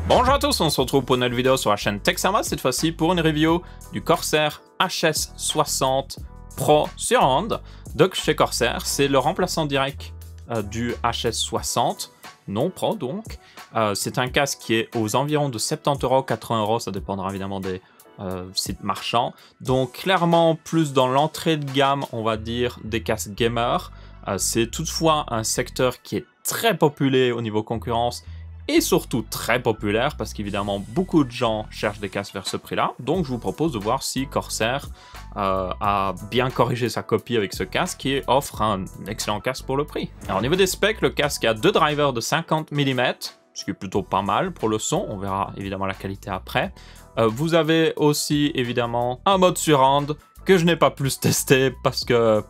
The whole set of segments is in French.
Bonjour à tous, on se retrouve pour une nouvelle vidéo sur la chaîne Texama, cette fois-ci pour une review du Corsair HS60 Pro Surround. Donc chez Corsair, c'est le remplaçant direct du HS60, non Pro donc. C'est un casque qui est aux environs de 70 €, 80 €, ça dépendra évidemment des sites marchands. Donc clairement plus dans l'entrée de gamme, on va dire, des casques gamers. C'est toutefois un secteur qui est très populaire au niveau concurrence et surtout très populaire parce qu'évidemment beaucoup de gens cherchent des casques vers ce prix-là. Donc je vous propose de voir si Corsair a bien corrigé sa copie avec ce casque et offre un excellent casque pour le prix. Alors au niveau des specs, le casque a deux drivers de 50 mm, ce qui est plutôt pas mal pour le son. On verra évidemment la qualité après. Vous avez aussi évidemment un mode surround que je n'ai pas plus testé parce que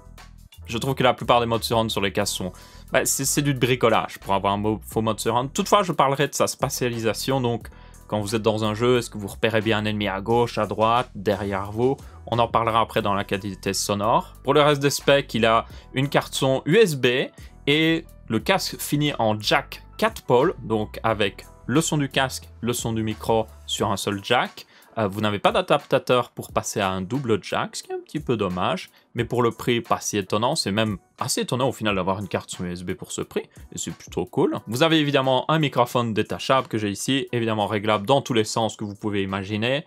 je trouve que la plupart des modes surround sur les casques sont... c'est du bricolage pour avoir un faux mode surround. Toutefois, je parlerai de sa spatialisation. Donc, quand vous êtes dans un jeu, est-ce que vous repérez bien un ennemi à gauche, à droite, derrière vous? On en parlera après dans la qualité sonore. Pour le reste des specs, il a une carte son USB et le casque finit en jack 4 pôles, donc avec le son du casque, le son du micro sur un seul jack. Vous n'avez pas d'adaptateur pour passer à un double jack, ce qui est un petit peu dommage, mais pour le prix, pas si étonnant. C'est même assez étonnant au final d'avoir une carte son USB pour ce prix, et c'est plutôt cool. Vous avez évidemment un microphone détachable que j'ai ici, évidemment réglable dans tous les sens que vous pouvez imaginer,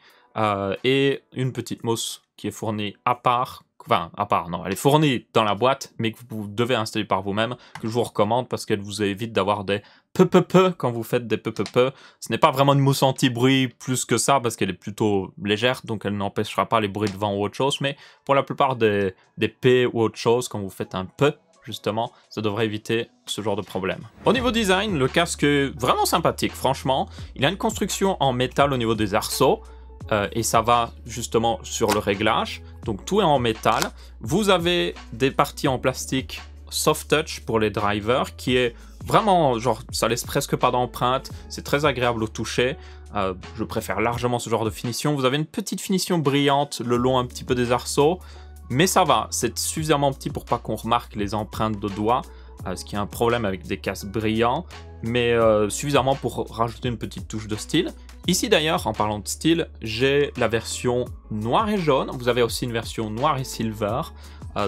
et une petite mousse qui est fournie à part. Enfin, à part, non, elle est fournie dans la boîte, mais que vous devez installer par vous-même, que je vous recommande parce qu'elle vous évite d'avoir des peu quand vous faites des peu. Ce n'est pas vraiment une mousse anti-bruit plus que ça, parce qu'elle est plutôt légère, donc elle n'empêchera pas les bruits de vent ou autre chose, mais pour la plupart des P ou autre chose, quand vous faites un peu, justement, ça devrait éviter ce genre de problème. Au niveau design, le casque est vraiment sympathique, franchement. Il a une construction en métal au niveau des arceaux, et ça va justement sur le réglage, donc tout est en métal. Vous avez des parties en plastique soft touch pour les drivers qui est vraiment genre ça laisse presque pas d'empreinte, c'est très agréable au toucher. Je préfère largement ce genre de finition. Vous avez une petite finition brillante le long un petit peu des arceaux, mais ça va, c'est suffisamment petit pour pas qu'on remarque les empreintes de doigts, ce qui est un problème avec des casques brillants, mais suffisamment pour rajouter une petite touche de style. Ici d'ailleurs, en parlant de style, j'ai la version noir et jaune. Vous avez aussi une version noir et silver,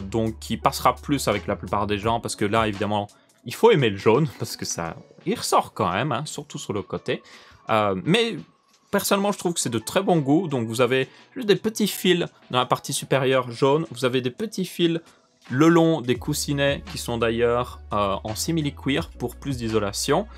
donc qui passera plus avec la plupart des gens, parce que là, évidemment, il faut aimer le jaune, parce que ça, il ressort quand même, hein, surtout sur le côté. Mais personnellement, je trouve que c'est de très bon goût. Donc vous avez juste des petits fils dans la partie supérieure jaune. Vous avez des petits fils le long des coussinets, qui sont d'ailleurs en simili-cuir pour plus d'isolation.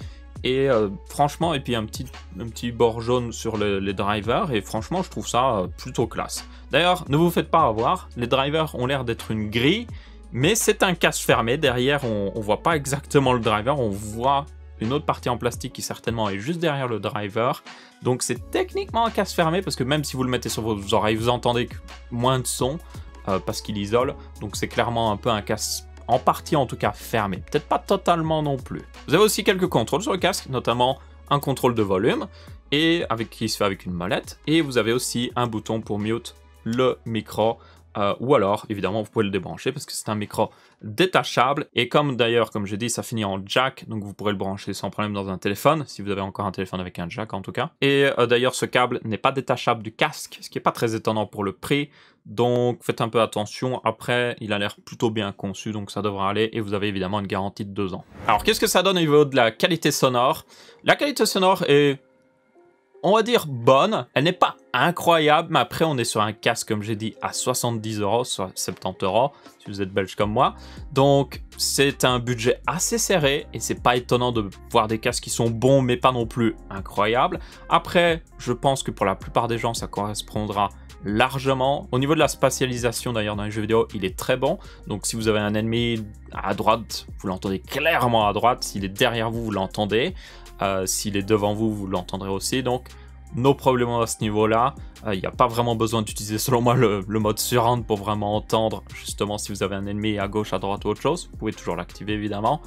Et franchement, et puis un petit bord jaune sur les drivers, et franchement je trouve ça plutôt classe. D'ailleurs, ne vous faites pas avoir, les drivers ont l'air d'être une grille, mais c'est un casque fermé. Derrière on voit pas exactement le driver, on voit une autre partie en plastique qui certainement est juste derrière le driver. Donc c'est techniquement un casque fermé, parce que même si vous le mettez sur vos oreilles, vous entendez moins de son, parce qu'il isole. Donc c'est clairement un peu un casque en partie en tout cas fermé, peut-être pas totalement non plus. Vous avez aussi quelques contrôles sur le casque, notamment un contrôle de volume, et qui se fait avec une molette, et vous avez aussi un bouton pour mute le micro, ou alors évidemment vous pouvez le débrancher parce que c'est un micro détachable, et comme d'ailleurs comme j'ai dit ça finit en jack, donc vous pourrez le brancher sans problème dans un téléphone, si vous avez encore un téléphone avec un jack en tout cas. Et d'ailleurs ce câble n'est pas détachable du casque, ce qui n'est pas très étonnant pour le prix, donc faites un peu attention. Après il a l'air plutôt bien conçu, donc ça devrait aller, et vous avez évidemment une garantie de 2 ans. Alors qu'est-ce que ça donne au niveau de la qualité sonore? La qualité sonore est, on va dire, bonne. Elle n'est pas incroyable, mais après on est sur un casque, comme j'ai dit, à 70 €, soit 70 € si vous êtes belge comme moi. Donc c'est un budget assez serré, et c'est pas étonnant de voir des casques qui sont bons, mais pas non plus incroyables. Après, je pense que pour la plupart des gens, ça correspondra largement. Au niveau de la spatialisation d'ailleurs dans les jeux vidéo, il est très bon. Donc si vous avez un ennemi à droite, vous l'entendez clairement à droite. S'il est derrière vous, vous l'entendez. S'il est devant vous, vous l'entendrez aussi. Donc nos problèmes à ce niveau-là. Il n'y a pas vraiment besoin d'utiliser, selon moi, le mode surround pour vraiment entendre, justement, si vous avez un ennemi à gauche, à droite ou autre chose. Vous pouvez toujours l'activer, évidemment.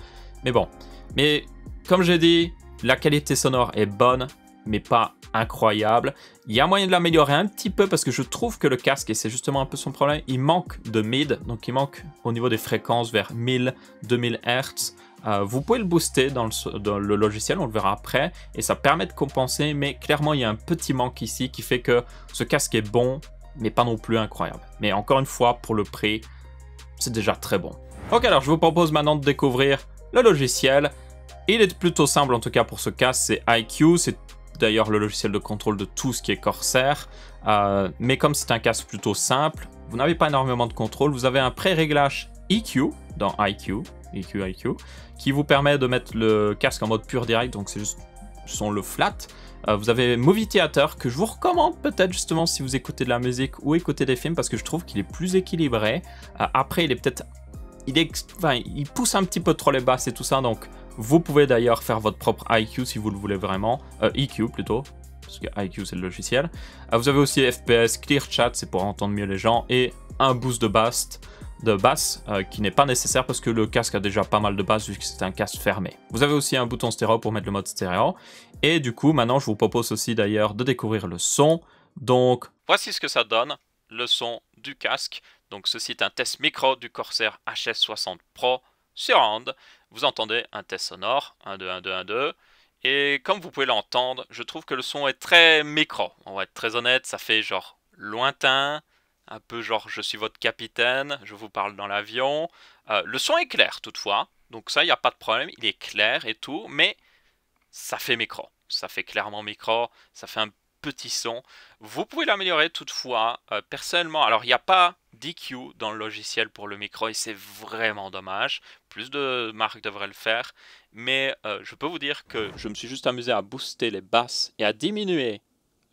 Mais bon. Mais comme j'ai dit, la qualité sonore est bonne, mais pas incroyable. Il y a moyen de l'améliorer un petit peu, parce que je trouve que le casque, et c'est justement un peu son problème, il manque de mid, donc il manque au niveau des fréquences vers 1000, 2000 Hz. Vous pouvez le booster dans le logiciel, on le verra après, et ça permet de compenser, mais clairement il y a un petit manque ici qui fait que ce casque est bon, mais pas non plus incroyable. Mais encore une fois, pour le prix, c'est déjà très bon. Ok, alors je vous propose maintenant de découvrir le logiciel. Il est plutôt simple en tout cas pour ce casque, c'est iCUE, c'est d'ailleurs le logiciel de contrôle de tout ce qui est Corsair. Mais comme c'est un casque plutôt simple, vous n'avez pas énormément de contrôle, vous avez un pré-réglage EQ dans iCUE, EQ, qui vous permet de mettre le casque en mode pur direct, donc c'est juste le flat. Vous avez Movie Theater que je vous recommande peut-être justement si vous écoutez de la musique ou écoutez des films parce que je trouve qu'il est plus équilibré. Après il est peut-être, il pousse un petit peu trop les basses et tout ça, donc vous pouvez d'ailleurs faire votre propre IQ si vous le voulez vraiment, EQ plutôt, parce que IQ c'est le logiciel. Vous avez aussi FPS, Clear Chat, c'est pour entendre mieux les gens, et un boost de basse qui n'est pas nécessaire parce que le casque a déjà pas mal de basse vu que c'est un casque fermé. Vous avez aussi un bouton stéréo pour mettre le mode stéréo. Et du coup, maintenant, je vous propose aussi d'ailleurs de découvrir le son. Donc, voici ce que ça donne, le son du casque. Donc, ceci est un test micro du Corsair HS60 Pro Surround. Vous entendez un test sonore, 1, 2, 1, 2, 1, 2. Et comme vous pouvez l'entendre, je trouve que le son est très micro. On va être très honnête, ça fait genre lointain. Un peu genre je suis votre capitaine, je vous parle dans l'avion. Le son est clair toutefois, donc ça il n'y a pas de problème, il est clair et tout, mais ça fait micro. Ça fait clairement micro, ça fait un petit son. Vous pouvez l'améliorer toutefois, personnellement, alors il n'y a pas d'EQ dans le logiciel pour le micro et c'est vraiment dommage. Plus de marques devraient le faire, mais je peux vous dire que je me suis juste amusé à booster les basses et à diminuer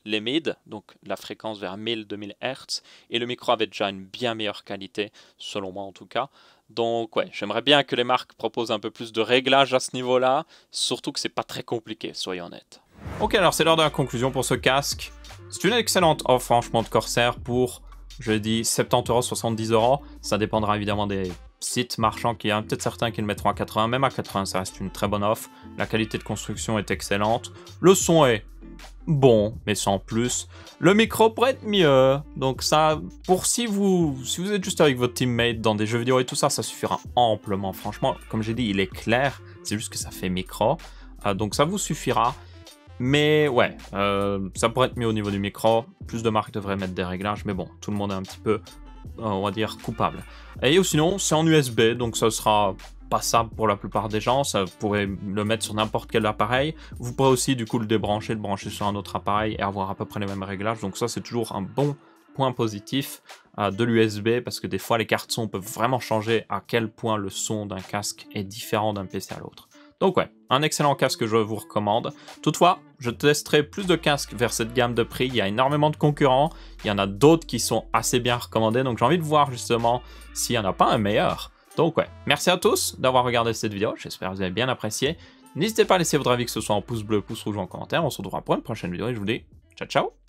les mids, donc la fréquence vers 1000-2000 Hz, et le micro avait déjà une bien meilleure qualité, selon moi en tout cas. Donc ouais, j'aimerais bien que les marques proposent un peu plus de réglages à ce niveau-là, surtout que c'est pas très compliqué, soyons honnêtes. Ok, alors c'est l'heure de la conclusion pour ce casque. C'est une excellente offre franchement de Corsair pour, je dis 70 €, 70 €. Ça dépendra évidemment des sites marchands, qu'il y a peut-être certains qui le mettront à 80, même à 80 ça reste une très bonne offre. La qualité de construction est excellente, le son est bon, mais sans plus. Le micro pourrait être mieux, donc ça, pour si vous êtes juste avec votre teammate dans des jeux vidéo et tout ça, ça suffira amplement. Franchement, comme j'ai dit, il est clair, c'est juste que ça fait micro, donc ça vous suffira. Mais ouais, ça pourrait être mieux au niveau du micro. Plus de marques devraient mettre des réglages, mais bon, tout le monde est un petit peu, on va dire, coupable. Et sinon, c'est en USB, donc ça sera passable pour la plupart des gens, ça pourrait le mettre sur n'importe quel appareil. Vous pourrez aussi du coup le brancher sur un autre appareil et avoir à peu près les mêmes réglages, donc ça c'est toujours un bon point positif de l'USB, parce que des fois les cartes son peuvent vraiment changer à quel point le son d'un casque est différent d'un PC à l'autre. Donc ouais, un excellent casque que je vous recommande. Toutefois, je testerai plus de casques vers cette gamme de prix. Il y a énormément de concurrents. Il y en a d'autres qui sont assez bien recommandés. Donc j'ai envie de voir justement s'il n'y en a pas un meilleur. Donc ouais, merci à tous d'avoir regardé cette vidéo. J'espère que vous avez bien apprécié. N'hésitez pas à laisser votre avis, que ce soit en pouce bleu, pouce rouge ou en commentaire. On se retrouvera pour une prochaine vidéo et je vous dis ciao ciao.